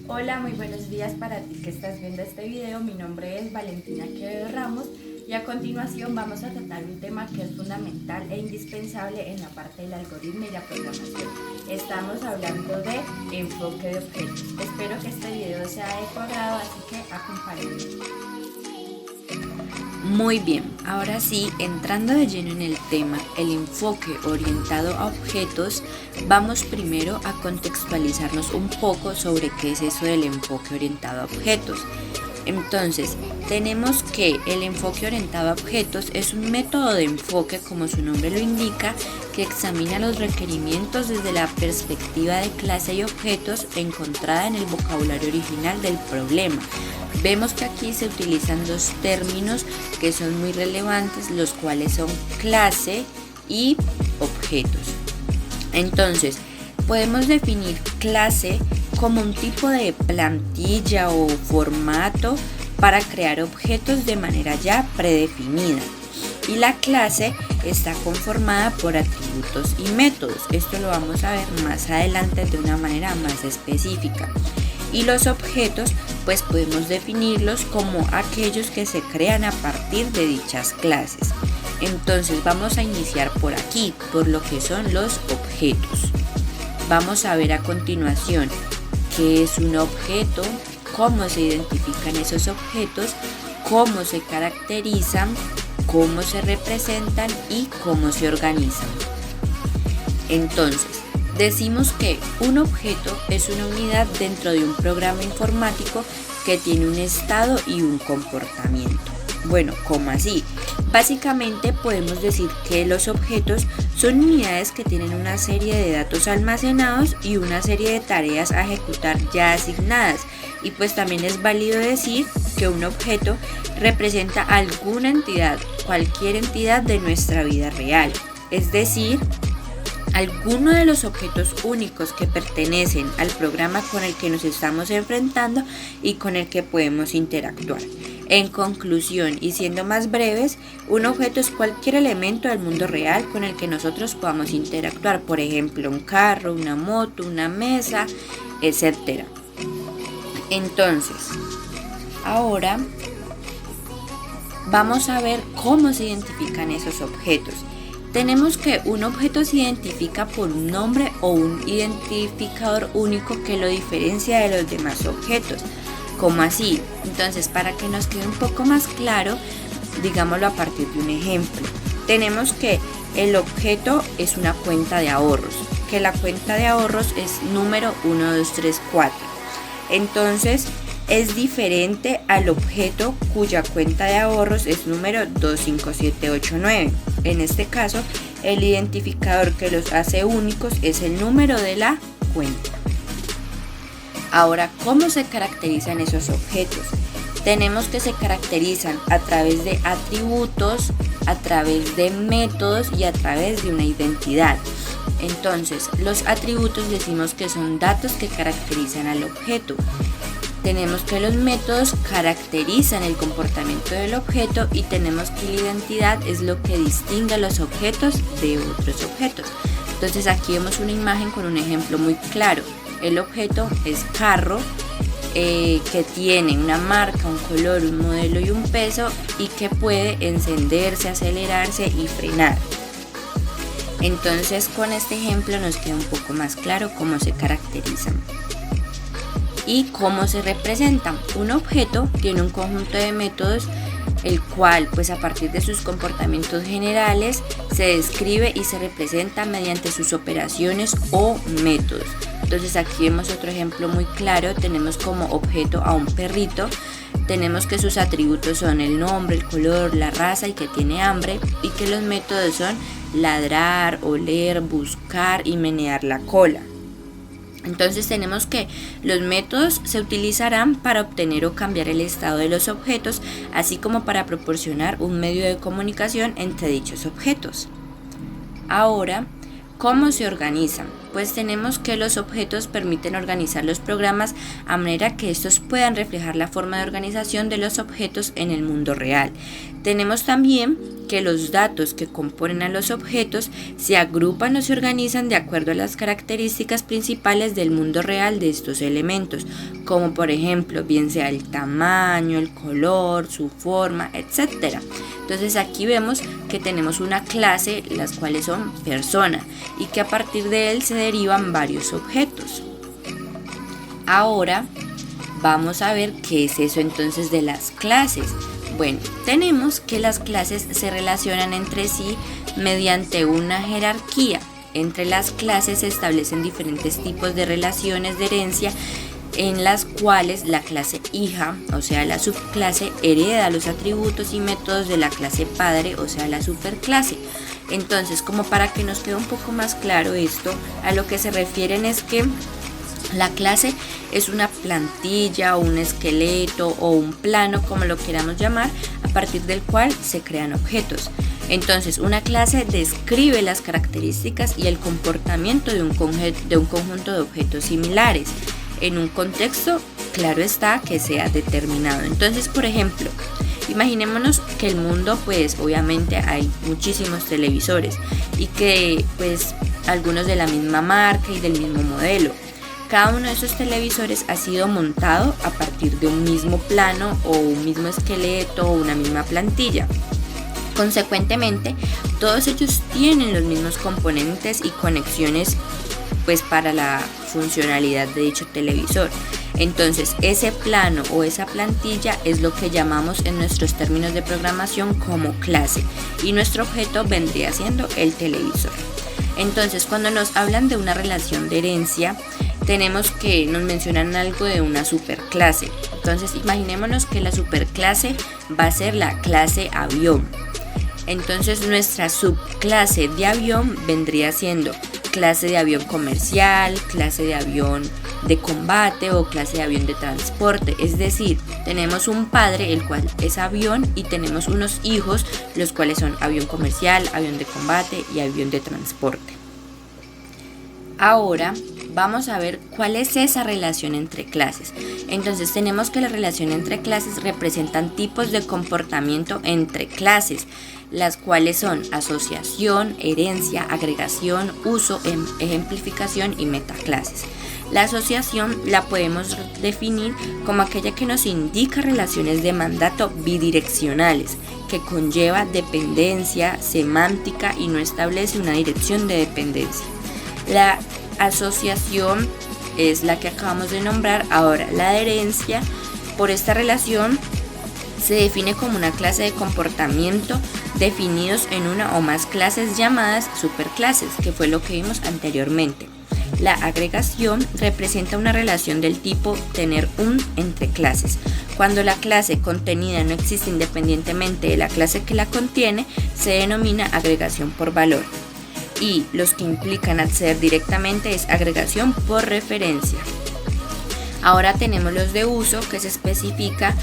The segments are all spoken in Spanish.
Hola, muy buenos días para ti que estás viendo este video. Mi nombre es Valentina Quevedo Ramos y a continuación vamos a tratar un tema que es fundamental e indispensable en la parte del algoritmo y la programación. Estamos hablando de enfoque de objetos. Espero que este video sea de tu agrado, así que acompáñame. Muy bien, ahora sí, entrando de lleno en el tema, el enfoque orientado a objetos, vamos primero a contextualizarnos un poco sobre qué es eso del enfoque orientado a objetos. Entonces, tenemos que el enfoque orientado a objetos es un método de enfoque, como su nombre lo indica, que examina los requerimientos desde la perspectiva de clase y objetos encontrada en el vocabulario original del problema. Vemos que aquí se utilizan dos términos que son muy relevantes, los cuales son clase y objetos. Entonces, podemos definir clase como un tipo de plantilla o formato para crear objetos de manera ya predefinida. Y la clase está conformada por atributos y métodos. Esto lo vamos a ver más adelante de una manera más específica. Y los objetos, pues podemos definirlos como aquellos que se crean a partir de dichas clases. Entonces vamos a iniciar por aquí, por lo que son los objetos. Vamos a ver a continuación qué es un objeto, cómo se identifican esos objetos, cómo se caracterizan, cómo se representan y cómo se organizan. Entonces, decimos que un objeto es una unidad dentro de un programa informático que tiene un estado y un comportamiento. Bueno, ¿cómo así? Básicamente podemos decir que los objetos son unidades que tienen una serie de datos almacenados y una serie de tareas a ejecutar ya asignadas. Y pues también es válido decir que un objeto representa alguna entidad, cualquier entidad de nuestra vida real. Es decir, alguno de los objetos únicos que pertenecen al programa con el que nos estamos enfrentando y con el que podemos interactuar. En conclusión, y siendo más breves, un objeto es cualquier elemento del mundo real con el que nosotros podamos interactuar, por ejemplo, un carro, una moto, una mesa, etc. Entonces, ahora vamos a ver cómo se identifican esos objetos. Tenemos que un objeto se identifica por un nombre o un identificador único que lo diferencia de los demás objetos. ¿Cómo así? Entonces, para que nos quede un poco más claro, digámoslo a partir de un ejemplo. Tenemos que el objeto es una cuenta de ahorros, que la cuenta de ahorros es número 1234. Entonces, es diferente al objeto cuya cuenta de ahorros es número 25789. En este caso, el identificador que los hace únicos es el número de la cuenta. Ahora, ¿cómo se caracterizan esos objetos? Tenemos que se caracterizan a través de atributos, a través de métodos y a través de una identidad. Entonces, los atributos decimos que son datos que caracterizan al objeto. Tenemos que los métodos caracterizan el comportamiento del objeto y tenemos que la identidad es lo que distingue a los objetos de otros objetos. Entonces aquí vemos una imagen con un ejemplo muy claro. El objeto es carro, que tiene una marca, un color, un modelo y un peso y que puede encenderse, acelerarse y frenar. Entonces con este ejemplo nos queda un poco más claro cómo se caracterizan y cómo se representan. Un objeto tiene un conjunto de métodos, el cual pues a partir de sus comportamientos generales se describe y se representa mediante sus operaciones o métodos. Entonces aquí vemos otro ejemplo muy claro. Tenemos como objeto a un perrito. Tenemos que sus atributos son el nombre, el color, la raza y que tiene hambre, y que los métodos son ladrar, oler, buscar y menear la cola. Entonces tenemos que los métodos se utilizarán para obtener o cambiar el estado de los objetos, así como para proporcionar un medio de comunicación entre dichos objetos. Ahora, ¿cómo se organizan? Pues tenemos que los objetos permiten organizar los programas a manera que estos puedan reflejar la forma de organización de los objetos en el mundo real. Tenemos también que los datos que componen a los objetos se agrupan o se organizan de acuerdo a las características principales del mundo real de estos elementos, como por ejemplo, bien sea el tamaño, el color, su forma, etc. Entonces aquí vemos que tenemos una clase, las cuales son persona, y que a partir de él se derivan varios objetos. Ahora vamos a ver qué es eso entonces de las clases. Bueno, tenemos que las clases se relacionan entre sí mediante una jerarquía. Entre las clases se establecen diferentes tipos de relaciones de herencia en las cuales la clase hija, o sea la subclase, hereda los atributos y métodos de la clase padre, o sea la superclase. Entonces, como para que nos quede un poco más claro esto, a lo que se refieren es que la clase es una plantilla o un esqueleto o un plano, como lo queramos llamar, a partir del cual se crean objetos. Entonces, una clase describe las características y el comportamiento de un conjunto de objetos similares en un contexto, claro está, que sea determinado. Entonces, por ejemplo, imaginémonos que el mundo, pues obviamente hay muchísimos televisores y que pues algunos de la misma marca y del mismo modelo. Cada uno de esos televisores ha sido montado a partir de un mismo plano o un mismo esqueleto o una misma plantilla. Consecuentemente, todos ellos tienen los mismos componentes y conexiones pues para la funcionalidad de dicho televisor. Entonces, ese plano o esa plantilla es lo que llamamos en nuestros términos de programación como clase, y nuestro objeto vendría siendo el televisor. Entonces, cuando nos hablan de una relación de herencia, tenemos que nos mencionan algo de una superclase. Entonces, imaginémonos que la superclase va a ser la clase avión. Entonces, nuestra subclase de avión vendría siendo clase de avión comercial, clase de avión de combate o clase de avión de transporte. Es decir, tenemos un padre, el cual es avión, y tenemos unos hijos, los cuales son avión comercial, avión de combate y avión de transporte. Ahora vamos a ver cuál es esa relación entre clases. Entonces tenemos que la relación entre clases representan tipos de comportamiento entre clases, las cuales son asociación, herencia, agregación, uso, ejemplificación y metaclases. La asociación la podemos definir como aquella que nos indica relaciones de mandato bidireccionales, que conlleva dependencia semántica y no establece una dirección de dependencia. La asociación es la que acabamos de nombrar. Ahora, la herencia, por esta relación, se define como una clase de comportamiento definidos en una o más clases llamadas superclases, que fue lo que vimos anteriormente. La agregación representa una relación del tipo tener un entre clases. Cuando la clase contenida no existe independientemente de la clase que la contiene, se denomina agregación por valor. Y los que implican acceder directamente es agregación por referencia. Ahora tenemos los de uso, que se especifica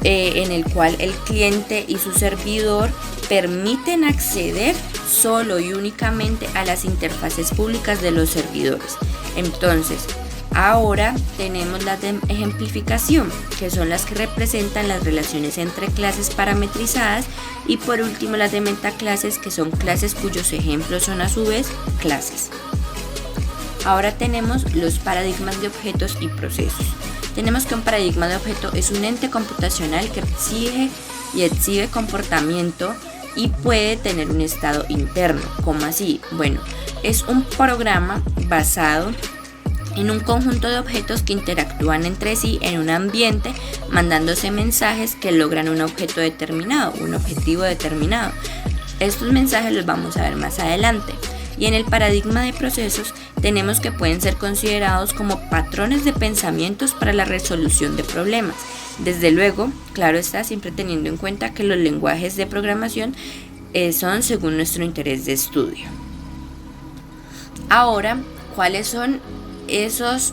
en el cual el cliente y su servidor permiten acceder solo y únicamente a las interfaces públicas de los servidores. Entonces, ahora tenemos las de ejemplificación, que son las que representan las relaciones entre clases parametrizadas, y por último las de metaclases, que son clases cuyos ejemplos son a su vez clases. Ahora tenemos los paradigmas de objetos y procesos. Tenemos que un paradigma de objeto es un ente computacional que exige y exhibe comportamiento y puede tener un estado interno. ¿Cómo así? Bueno, es un programa basado en un conjunto de objetos que interactúan entre sí en un ambiente, mandándose mensajes que logran un objeto determinado, un objetivo determinado. Estos mensajes los vamos a ver más adelante. Y en el paradigma de procesos tenemos que pueden ser considerados como patrones de pensamientos para la resolución de problemas. Desde luego, claro está, siempre teniendo en cuenta que los lenguajes de programación son según nuestro interés de estudio. Ahora, ¿cuáles son esos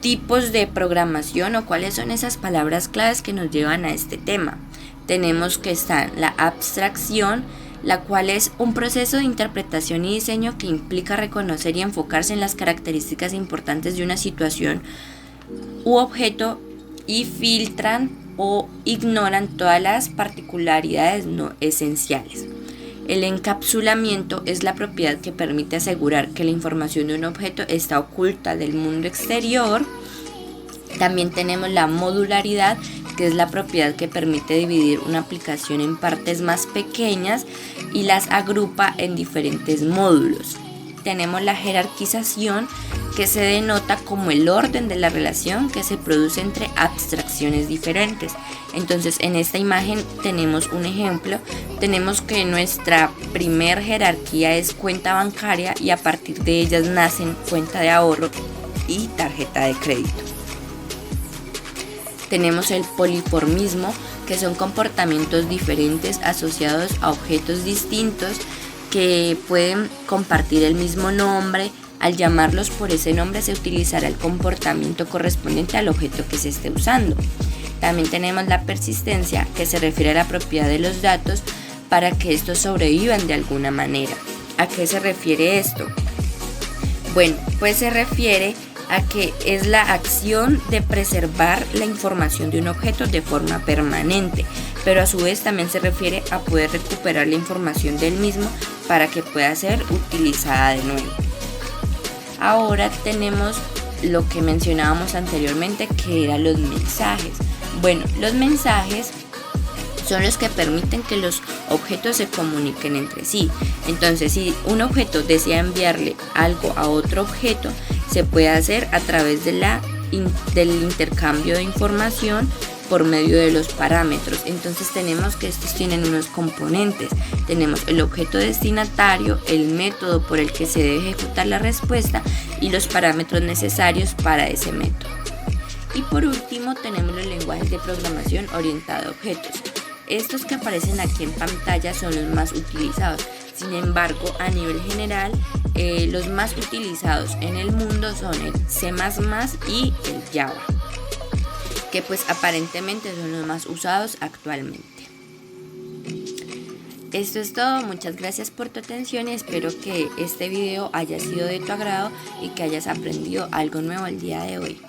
tipos de programación o cuáles son esas palabras claves que nos llevan a este tema? Tenemos que estar la abstracción, la cual es un proceso de interpretación y diseño que implica reconocer y enfocarse en las características importantes de una situación u objeto y filtran o ignoran todas las particularidades no esenciales. El encapsulamiento es la propiedad que permite asegurar que la información de un objeto está oculta del mundo exterior. También tenemos la modularidad, que es la propiedad que permite dividir una aplicación en partes más pequeñas y las agrupa en diferentes módulos. Tenemos la jerarquización, que se denota como el orden de la relación que se produce entre abstracciones diferentes. Entonces, en esta imagen tenemos un ejemplo. Tenemos que nuestra primer jerarquía es cuenta bancaria y a partir de ellas nacen cuenta de ahorro y tarjeta de crédito. Tenemos el poliformismo, que son comportamientos diferentes asociados a objetos distintos que pueden compartir el mismo nombre. Al llamarlos por ese nombre se utilizará el comportamiento correspondiente al objeto que se esté usando. También tenemos la persistencia, que se refiere a la propiedad de los datos para que estos sobrevivan de alguna manera. ¿A qué se refiere esto? Bueno, pues se refiere a que es la acción de preservar la información de un objeto de forma permanente, pero a su vez también se refiere a poder recuperar la información del mismo para que pueda ser utilizada de nuevo. Ahora tenemos lo que mencionábamos anteriormente, que eran los mensajes. Bueno, los mensajes son los que permiten que los objetos se comuniquen entre sí. Entonces, si un objeto desea enviarle algo a otro objeto, se puede hacer a través del intercambio de información por medio de los parámetros. Entonces tenemos que estos tienen unos componentes. Tenemos el objeto destinatario, el método por el que se debe ejecutar la respuesta y los parámetros necesarios para ese método. Y por último tenemos los lenguajes de programación orientada a objetos. Estos que aparecen aquí en pantalla son los más utilizados. Sin embargo, a nivel general, los más utilizados en el mundo son el C++ y el Java, que pues aparentemente son los más usados actualmente. Esto es todo, muchas gracias por tu atención y espero que este video haya sido de tu agrado y que hayas aprendido algo nuevo el día de hoy.